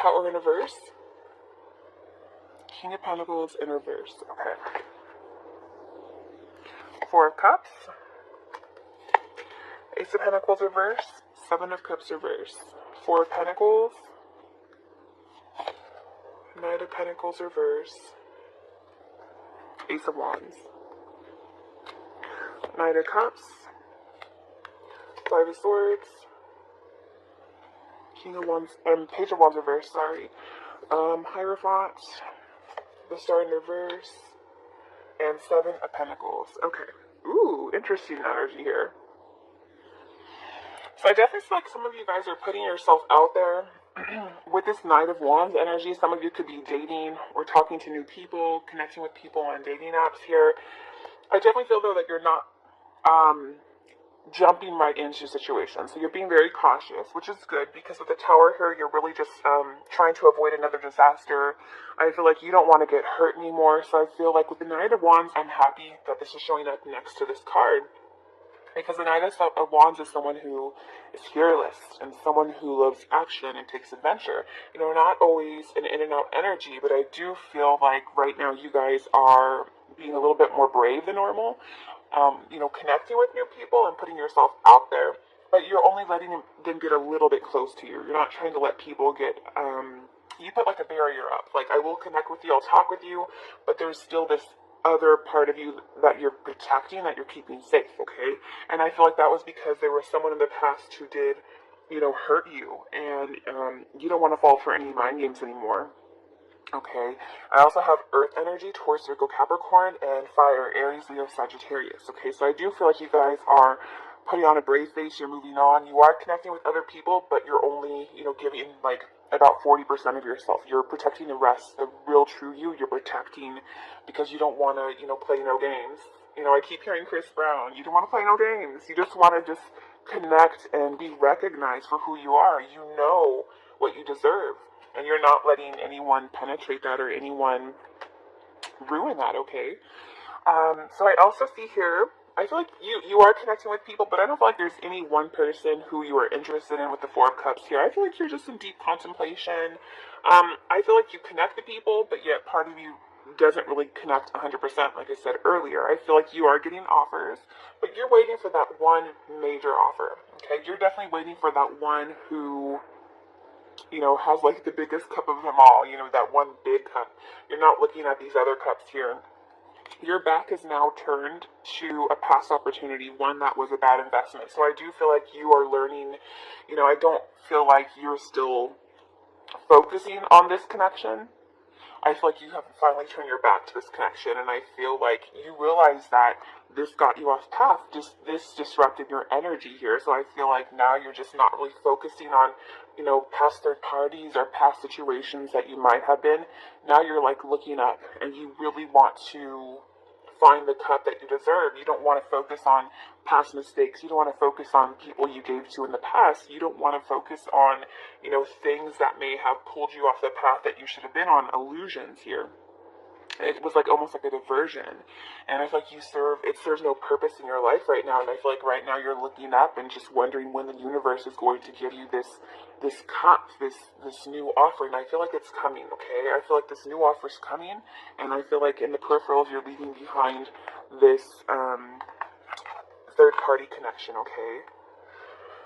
Tower in reverse. King of Pentacles in reverse. Okay. Four of Cups. Ace of Pentacles reverse. Seven of Cups reverse. Four of Pentacles. Knight of Pentacles reverse. Ace of Wands. Knight of Cups. Five of Swords. King of Wands, Page of Wands reverse, sorry. Hierophant, the Star in reverse, and Seven of Pentacles. Okay. Ooh, interesting energy here. So I definitely feel like some of you guys are putting yourself out there with this Knight of Wands energy. Some of you could be dating or talking to new people, connecting with people on dating apps here. I definitely feel, though, that you're not jumping right into situations. So you're being very cautious, which is good, because with the Tower here, you're really just trying to avoid another disaster. I feel like you don't want to get hurt anymore. So I feel like with the Knight of Wands, I'm happy that this is showing up next to this card. Because the Knight of Wands is someone who is fearless and someone who loves action and takes adventure. You know, not always an in and out energy, but I do feel like right now you guys are being a little bit more brave than normal. You know, connecting with new people and putting yourself out there, but you're only letting them get a little bit close to you. You're not trying to let people get, you put like a barrier up. Like, I will connect with you, I'll talk with you, but there's still this other part of you that you're protecting, that you're keeping safe, okay? And I feel like that was because there was someone in the past who did, you know, hurt you, and you don't want to fall for any mind games anymore. Okay, I also have Earth energy, Taurus, Virgo, Capricorn, and Fire, Aries, Leo, Sagittarius. Okay, so I do feel like you guys are putting on a brave face, you're moving on, you are connecting with other people, but you're only, you know, giving like about 40% of yourself. You're protecting the rest, the real true you, you're protecting because you don't want to, you know, play no games. You know, I keep hearing Chris Brown, you don't want to play no games. You just want to just connect and be recognized for who you are. You know what you deserve. And you're not letting anyone penetrate that or anyone ruin that, okay? So I also see here, I feel like you are connecting with people, but I don't feel like there's any one person who you are interested in with the Four of Cups here. I feel like you're just in deep contemplation. I feel like you connect to people, but yet part of you doesn't really connect 100%, like I said earlier. I feel like you are getting offers, but you're waiting for that one major offer, okay? You're definitely waiting for that one who, you know, has like the biggest cup of them all, you know, that one big cup. You're not looking at these other cups here. Your back is now turned to a past opportunity, one that was a bad investment. So I do feel like you are learning, you know, I don't feel like you're still focusing on this connection. I feel like you have finally turned your back to this connection, and I feel like you realize that this got you off path. This disrupted your energy here. So I feel like now you're just not really focusing on, you know, past third parties or past situations that you might have been. Now you're like looking up, and you really want to find the cup that you deserve. You don't want to focus on past mistakes. You don't want to focus on people you gave to in the past. You don't want to focus on, you know, things that may have pulled you off the path that you should have been on, illusions here. It was like almost like a diversion, and I feel like it serves no purpose in your life right now. And I feel like right now you're looking up and just wondering when the universe is going to give you this cup, this new offering. I feel like it's coming, okay? I feel like this new offer is coming, and I feel like in the peripherals you're leaving behind this third party connection, okay?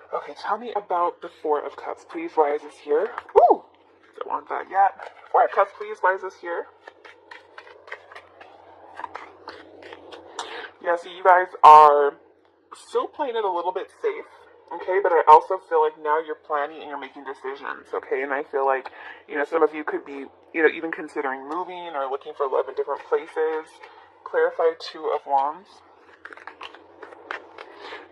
Okay, tell me about the Four of Cups, please. Why is this here? Ooh, don't want that yet. Four of Cups, please. Why is this here? Yeah, so you guys are still playing it a little bit safe, okay? But I also feel like now you're planning and you're making decisions, okay? And I feel like, you know, some of you could be, you know, even considering moving or looking for love in different places. Clarify Two of Wands.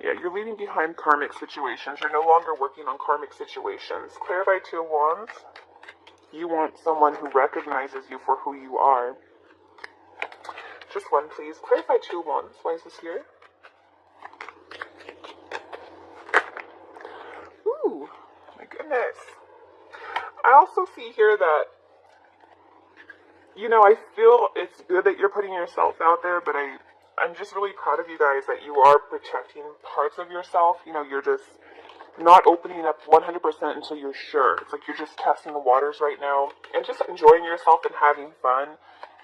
Yeah, you're leaving behind karmic situations. You're no longer working on karmic situations. Clarify Two of Wands. You want someone who recognizes you for who you are. Just one, please. Clarify Two of Wands. Why is this here? Ooh, my goodness. I also see here that, you know, I feel it's good that you're putting yourself out there, but I'm just really proud of you guys that you are protecting parts of yourself. You know, you're just not opening up 100% until you're sure. It's like you're just testing the waters right now and just enjoying yourself and having fun.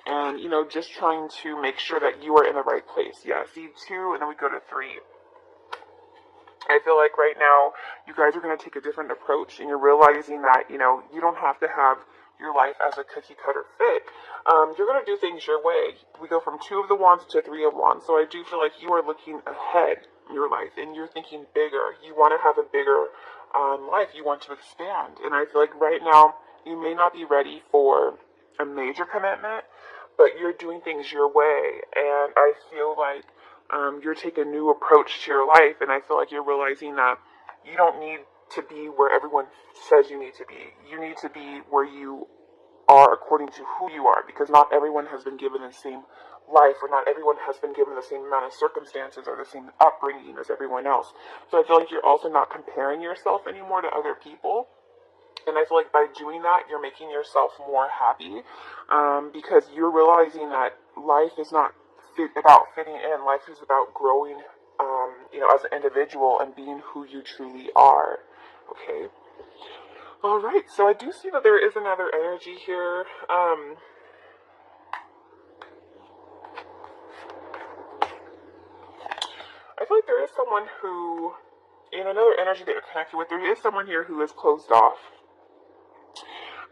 And, just trying to make sure that you are in the right place. Yeah, see 2, and then we go to 3. I feel like right now, you guys are going to take a different approach, and you're realizing that, you don't have to have your life as a cookie cutter fit. You're going to do things your way. We go from 2 of the wands to 3 of wands. So I do feel like you are looking ahead in your life, and you're thinking bigger. You want to have a bigger life. You want to expand. And I feel like right now, you may not be ready for a major commitment, but you're doing things your way, and I feel like you're taking a new approach to your life, and I feel like you're realizing that you don't need to be where everyone says you need to be. You need to be where you are according to who you are, because not everyone has been given the same life, or not everyone has been given the same amount of circumstances or the same upbringing as everyone else. So I feel like you're also not comparing yourself anymore to other people. And I feel like by doing that, you're making yourself more happy, because you're realizing that life is not about fitting in. Life is about growing, as an individual and being who you truly are. Okay. All right. So I do see that there is another energy here. I feel like there is someone who, in another energy that you're connected with, there is someone here who is closed off.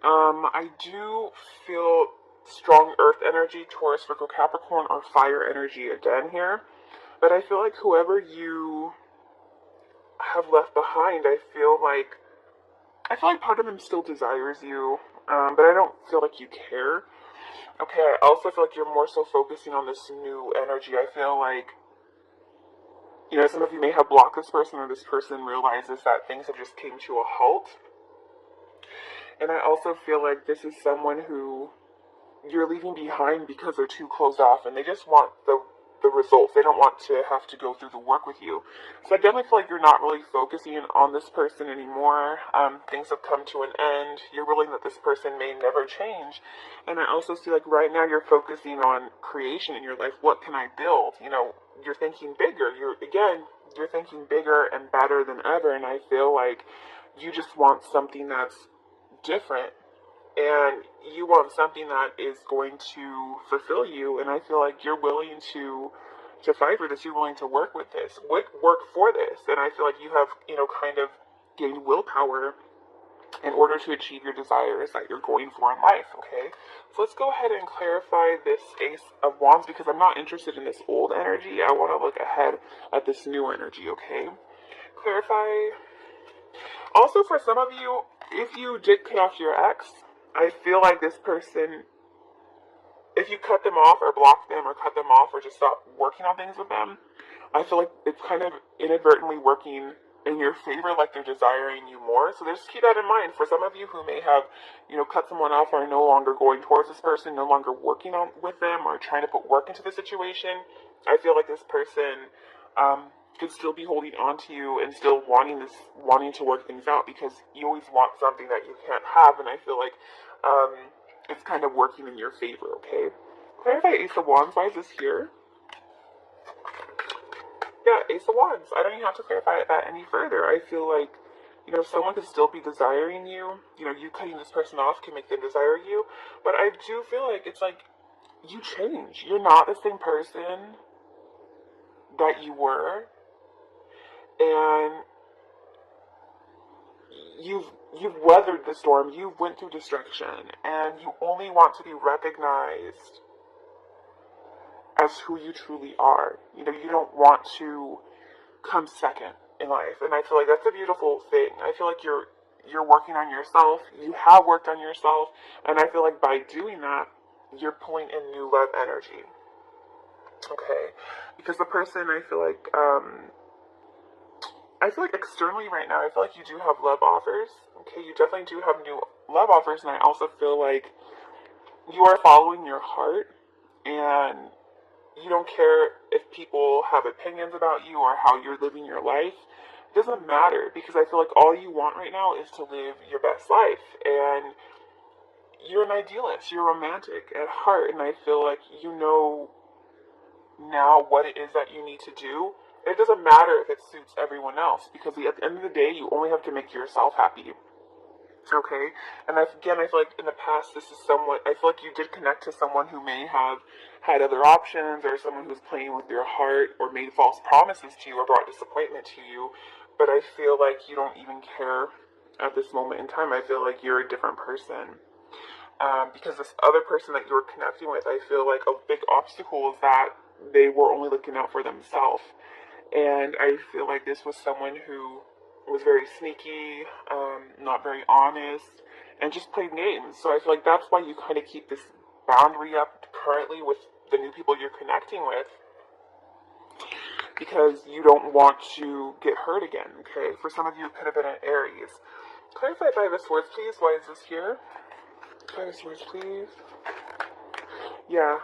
I do feel strong earth energy, Taurus, Virgo, Capricorn, or fire energy again here. But I feel like whoever you have left behind, I feel like part of them still desires you, but I don't feel like you care. Okay, I also feel like you're more so focusing on this new energy. I feel like, some of you may have blocked this person, or this person realizes that things have just came to a halt. And I also feel like this is someone who you're leaving behind because they're too closed off, and they just want the results. They don't want to have to go through the work with you. So I definitely feel like you're not really focusing on this person anymore. Things have come to an end. You're willing that this person may never change. And I also feel like right now you're focusing on creation in your life. What can I build? You're thinking bigger. You're thinking bigger and better than ever. And I feel like you just want something that's different, and you want something that is going to fulfill you. And I feel like you're willing to fight for this. You're willing to work with this, work for this. And I feel like you have, kind of gained willpower in order to achieve your desires that you're going for in life. Okay, so let's go ahead and clarify this Ace of Wands, because I'm not interested in this old energy. I want to look ahead at this new energy. Okay, clarify. Also, for some of you, if you did cut off your ex, I feel like this person, if you cut them off or block them or cut them off or just stop working on things with them, I feel like it's kind of inadvertently working in your favor, like they're desiring you more. So just keep that in mind. For some of you who may have, cut someone off, or are no longer going towards this person, no longer working on with them, or trying to put work into the situation, I feel like this person could still be holding on to you and still wanting to work things out, because you always want something that you can't have. And I feel like it's kind of working in your favor. Okay, clarify Ace of Wands. Why is this here? Yeah, Ace of Wands. I don't even have to clarify that any further. I feel like, someone could still be desiring you. You cutting this person off can make them desire you. But I do feel like it's like you change. You're not the same person that you were. And you've weathered the storm. You've went through destruction. And you only want to be recognized as who you truly are. You don't want to come second in life. And I feel like that's a beautiful thing. I feel like you're working on yourself. You have worked on yourself. And I feel like by doing that, you're pulling in new love energy. Okay. Because the person, I feel like externally right now, I feel like you do have love offers. Okay, you definitely do have new love offers. And I also feel like you are following your heart, and you don't care if people have opinions about you or how you're living your life. It doesn't matter, because I feel like all you want right now is to live your best life. And you're an idealist. You're romantic at heart. And I feel like you know now what it is that you need to do It doesn't matter if it suits everyone else, because at the end of the day, you only have to make yourself happy. Okay, and again, I feel like in the past, this is somewhat, I feel like you did connect to someone who may have had other options, or someone who's playing with your heart, or made false promises to you, or brought disappointment to you, but I feel like you don't even care at this moment in time. I feel like you're a different person. Because this other person that you were connecting with, I feel like a big obstacle is that they were only looking out for themselves. And I feel like this was someone who was very sneaky, not very honest, and just played games. So I feel like that's why you kind of keep this boundary up currently with the new people you're connecting with, because you don't want to get hurt again, okay? For some of you, it could have been an Aries. Clarify Five of Swords, please. Why is this here? Five of Swords, please. Yeah.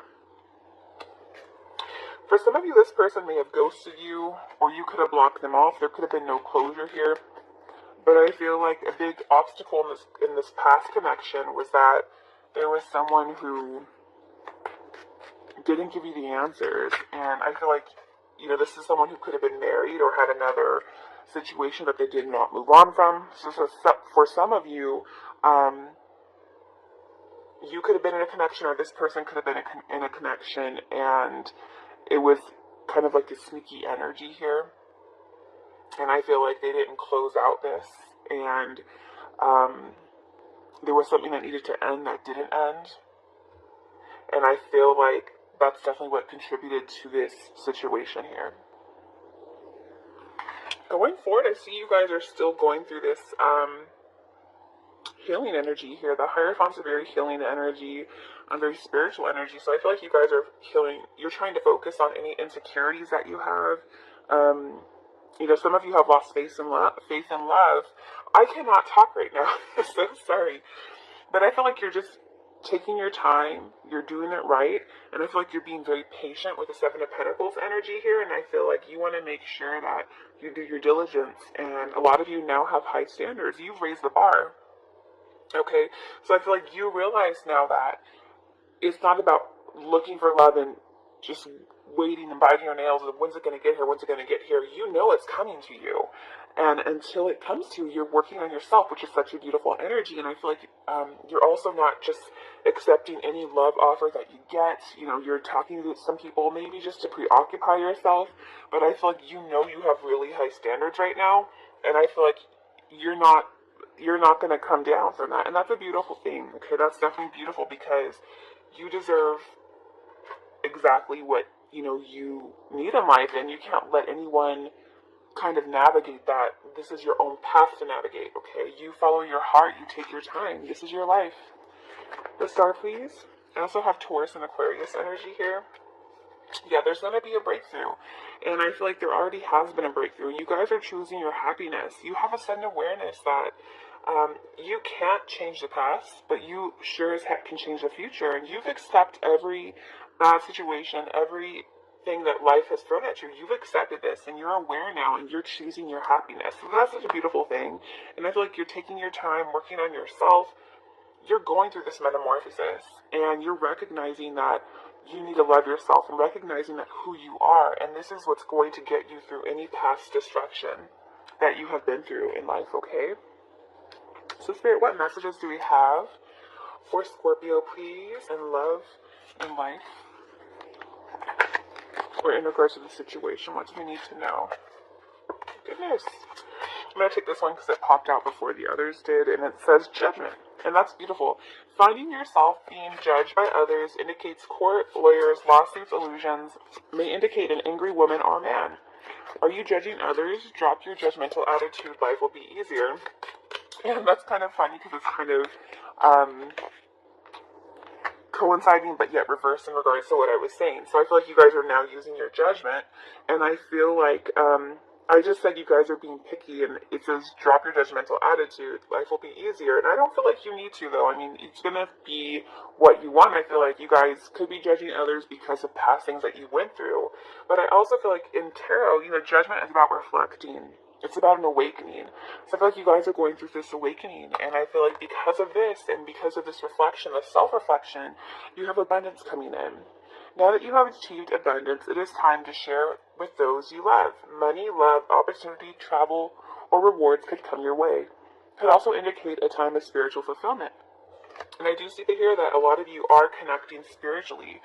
For some of you, this person may have ghosted you, or you could have blocked them off. There could have been no closure here. But I feel like a big obstacle in this past connection was that there was someone who didn't give you the answers. And I feel like, you know, this is someone who could have been married or had another situation that they did not move on from. So for some of you, you could have been in a connection, or this person could have been in a connection, and it was kind of like a sneaky energy here. And I feel like they didn't close out this, and there was something that needed to end that didn't end. And I feel like that's definitely what contributed to this situation here. Going forward, I see you guys are still going through this healing energy here. The Hierophant's a very healing energy, very spiritual energy. So I feel like you guys are healing. You're trying to focus on any insecurities that you have. You know, some of you have lost faith in love. I cannot talk right now. I'm so sorry. But I feel like you're just taking your time. You're doing it right. And I feel like you're being very patient with the Seven of Pentacles energy here. And I feel like you want to make sure that you do your diligence. And a lot of you now have high standards. You've raised the bar. Okay? So I feel like you realize now that it's not about looking for love and just waiting and biting your nails and when's it going to get here, when's it going to get here. You know it's coming to you. And until it comes to you, you're working on yourself, which is such a beautiful energy. And I feel like you're also not just accepting any love offer that you get. You know, you're talking to some people maybe just to preoccupy yourself. But I feel like you know you have really high standards right now. And I feel like you're not going to come down from that. And that's a beautiful thing. Okay, that's definitely beautiful, because you deserve exactly what, you know, you need in life, and you can't let anyone kind of navigate that. This is your own path to navigate, okay? You follow your heart, you take your time. This is your life. The star, please. I also have Taurus and Aquarius energy here. Yeah, there's going to be a breakthrough. And I feel like there already has been a breakthrough. You guys are choosing your happiness. You have a sudden awareness that you can't change the past, but you sure as heck can change the future. And you've accepted every bad situation, everything that life has thrown at you. You've accepted this, and you're aware now, and you're choosing your happiness. So that's such a beautiful thing. And I feel like you're taking your time, working on yourself. You're going through this metamorphosis, and you're recognizing that you need to love yourself, and recognizing that who you are. And this is what's going to get you through any past destruction that you have been through in life, okay? So Spirit, what messages do we have for Scorpio, please, in love and life? Or in regards to the situation, what do we need to know? Goodness. I'm going to take this one because it popped out before the others did, and it says judgment. And that's beautiful. Finding yourself being judged by others indicates court, lawyers, lawsuits, illusions, may indicate an angry woman or man. Are you judging others? Drop your judgmental attitude. Life will be easier. And that's kind of funny because it's kind of coinciding but yet reversed in regards to what I was saying. So I feel like you guys are now using your judgment, and I feel like I just said you guys are being picky, and it says drop your judgmental attitude, life will be easier. And I don't feel like you need to, though. I mean, it's going to be what you want. I feel like you guys could be judging others because of past things that you went through. But I also feel like in tarot, you know, judgment is about reflecting. It's about an awakening. So I feel like you guys are going through this awakening, and I feel like because of this, and because of this reflection, this self-reflection, you have abundance coming in. Now that you have achieved abundance, it is time to share with those you love. Money, love, opportunity, travel, or rewards could come your way. It could also indicate a time of spiritual fulfillment. And I do see here that a lot of you are connecting spiritually.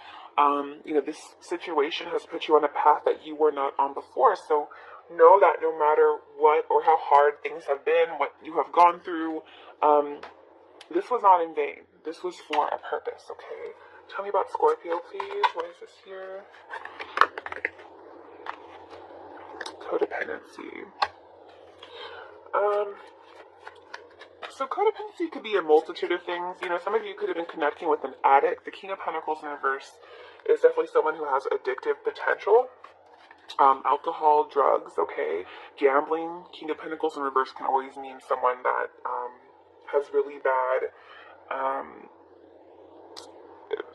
This situation has put you on a path that you were not on before. So know that no matter what or how hard things have been, what you have gone through, this was not in vain. This was for a purpose, okay? Tell me about Scorpio, please. What is this here? Codependency. So codependency could be a multitude of things. Some of you could have been connecting with an addict. The King of Pentacles in reverse is definitely someone who has addictive potential. Alcohol, drugs, okay. Gambling. King of Pentacles in reverse can always mean someone that has really bad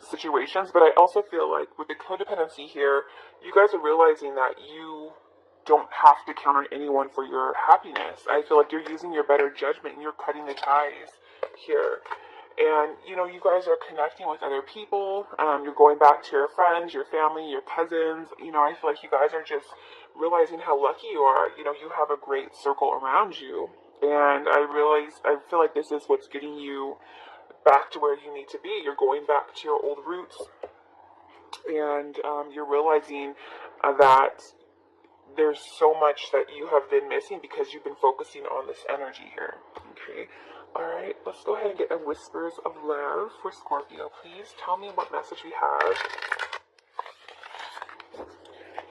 situations. But I also feel like with the codependency here, you guys are realizing that you don't have to count on anyone for your happiness. I feel like you're using your better judgment and you're cutting the ties here. And, you guys are connecting with other people. You're going back to your friends, your family, your cousins. I feel like you guys are just realizing how lucky you are. You have a great circle around you. And I feel like this is what's getting you back to where you need to be. You're going back to your old roots. And you're realizing that there's so much that you have been missing because you've been focusing on this energy here. Okay. Alright, let's go ahead and get a Whispers of Love for Scorpio, please. Tell me what message we have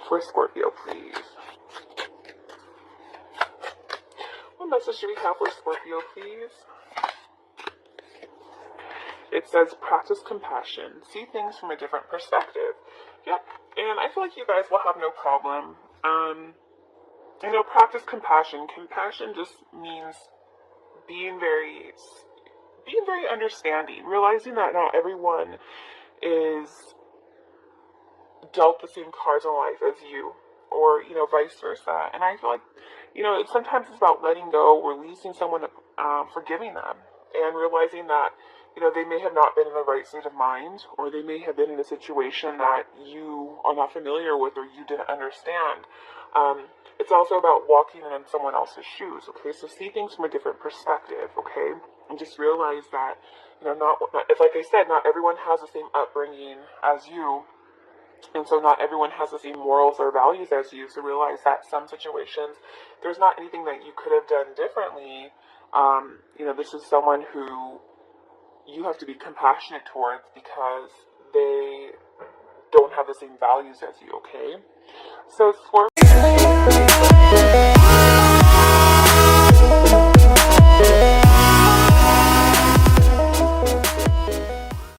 for Scorpio, please. What message do we have for Scorpio, please? It says, practice compassion. See things from a different perspective. Yep. And I feel like you guys will have no problem. Practice compassion. Compassion just means being very understanding. Realizing that not everyone is dealt the same cards in life as you. Or, vice versa. And I feel like, sometimes it's about letting go, releasing someone, forgiving them. And realizing that, they may have not been in the right state of mind, or they may have been in a situation that you are not familiar with or you didn't understand. It's also about walking in someone else's shoes, okay? So see things from a different perspective, okay? And just realize that, it's like I said, not everyone has the same upbringing as you. And so not everyone has the same morals or values as you. So realize that some situations, there's not anything that you could have done differently. This is someone who you have to be compassionate towards because they don't have the same values as you, okay? So Scorpio.